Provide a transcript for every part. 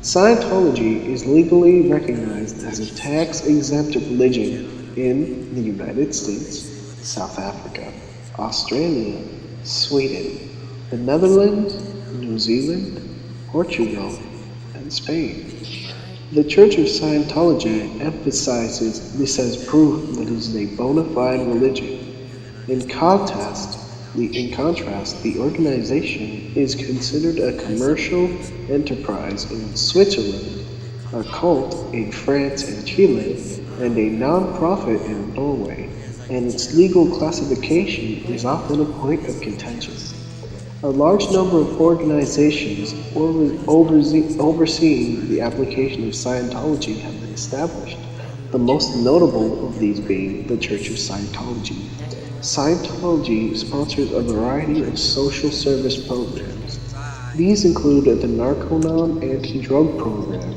Scientology is legally recognized as a tax-exempt religion in the United States, South Africa, Australia, Sweden, the Netherlands, New Zealand, Portugal, and Spain. The Church of Scientology emphasizes this as proof that it is a bona fide religion. In contrast, the organization is considered a commercial enterprise in Switzerland, a cult in France and Chile, and a non-profit in Norway, and its legal classification is often a point of contention. A large number of organizations overseeing the application of Scientology have been established, the most notable of these being the Church of Scientology. Scientology sponsors a variety of social service programs. These include the Narconon Anti-Drug Program,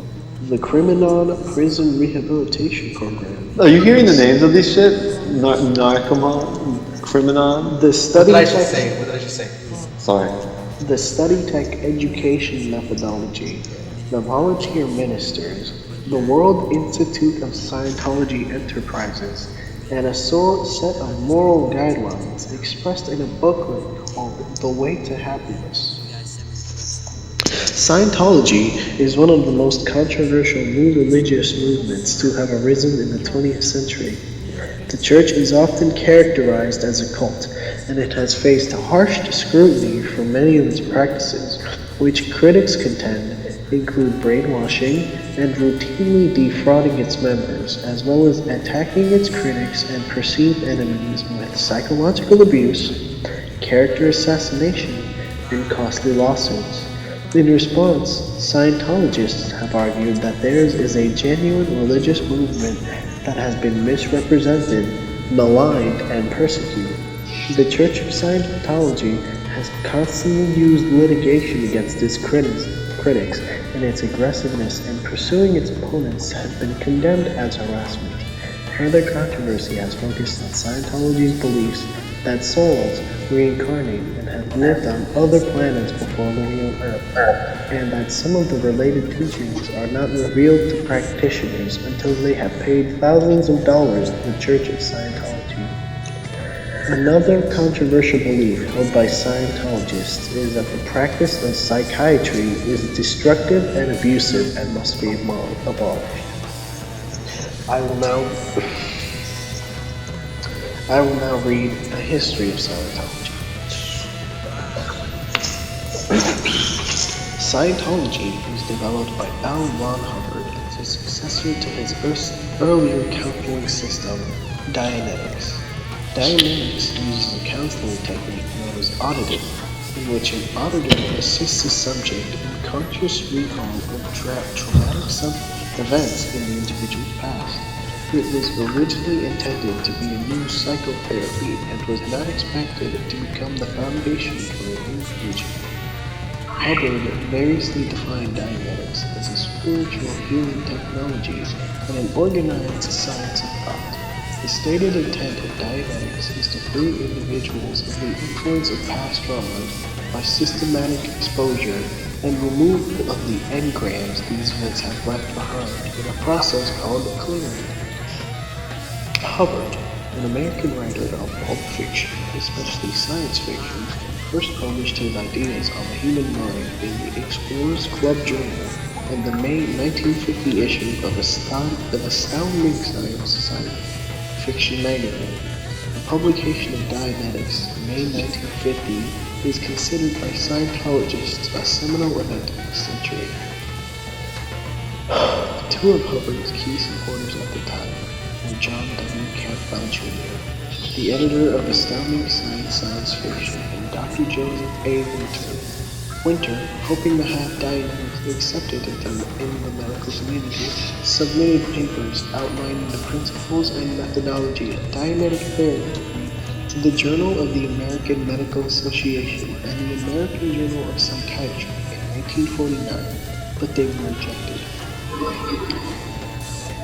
the Criminon Prison Rehabilitation Program, Are you hearing the names of these shit? Narconon? Criminon? the Study What did I just Tech say? What did I just say? Sorry. the Study Tech Education Methodology, the Volunteer Ministers, the World Institute of Scientology Enterprises, and a set of moral guidelines expressed in a booklet called The Way to Happiness. Scientology is one of the most controversial new religious movements to have arisen in the 20th century. The church is often characterized as a cult, and it has faced harsh scrutiny for many of its practices, which critics contend include brainwashing and routinely defrauding its members, as well as attacking its critics and perceived enemies with psychological abuse, character assassination, and costly lawsuits. In response, Scientologists have argued that theirs is a genuine religious movement that has been misrepresented, maligned, and persecuted. The Church of Scientology has constantly used litigation against its critics, and its aggressiveness in pursuing its opponents has been condemned as harassment. Further controversy has focused on Scientology's beliefs that souls reincarnate and have lived on other planets before living on Earth, and that some of the related teachings are not revealed to practitioners until they have paid thousands of dollars to the Church of Scientology. Another controversial belief held by Scientologists is that the practice of psychiatry is destructive and abusive and must be abolished. I will now read a history of Scientology. Scientology was developed by L. Ron Hubbard as a successor to his earlier counseling system, Dianetics. Dianetics uses a counseling technique known as auditing, in which an auditor assists a subject in conscious recall of traumatic events in the individual's past. It was originally intended to be a new psychotherapy and was not expected to become the foundation for a new religion. Hubbard variously defined Dianetics as a spiritual healing technology and an organized science of thought. The stated intent of Dianetics is to free individuals of the influence of past traumas by systematic exposure and removal of the engrams these events have left behind in a process called clearing. Hubbard, an American writer of pulp fiction, especially science fiction, first published his ideas on the human mind in the Explorers Club Journal and the May 1950 issue of Astounding Science Fiction magazine. The publication of Dianetics in May 1950 is considered by Scientologists a seminal event of the century. Two of Hubbard's key supporters at the time were John W. Campbell Jr., the editor of Astounding Science Fiction, and Dr. Joseph A. Winter, hoping to have Dianetics accepted in the medical community, submitted papers outlining the principles and methodology of Dianetic therapy to the Journal of the American Medical Association and the American Journal of Psychiatry in 1949, but they were rejected.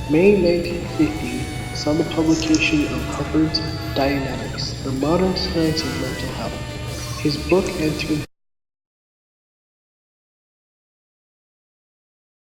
May 1950 saw the publication of Hubbard's Dianetics, the modern science of mental health. His book entered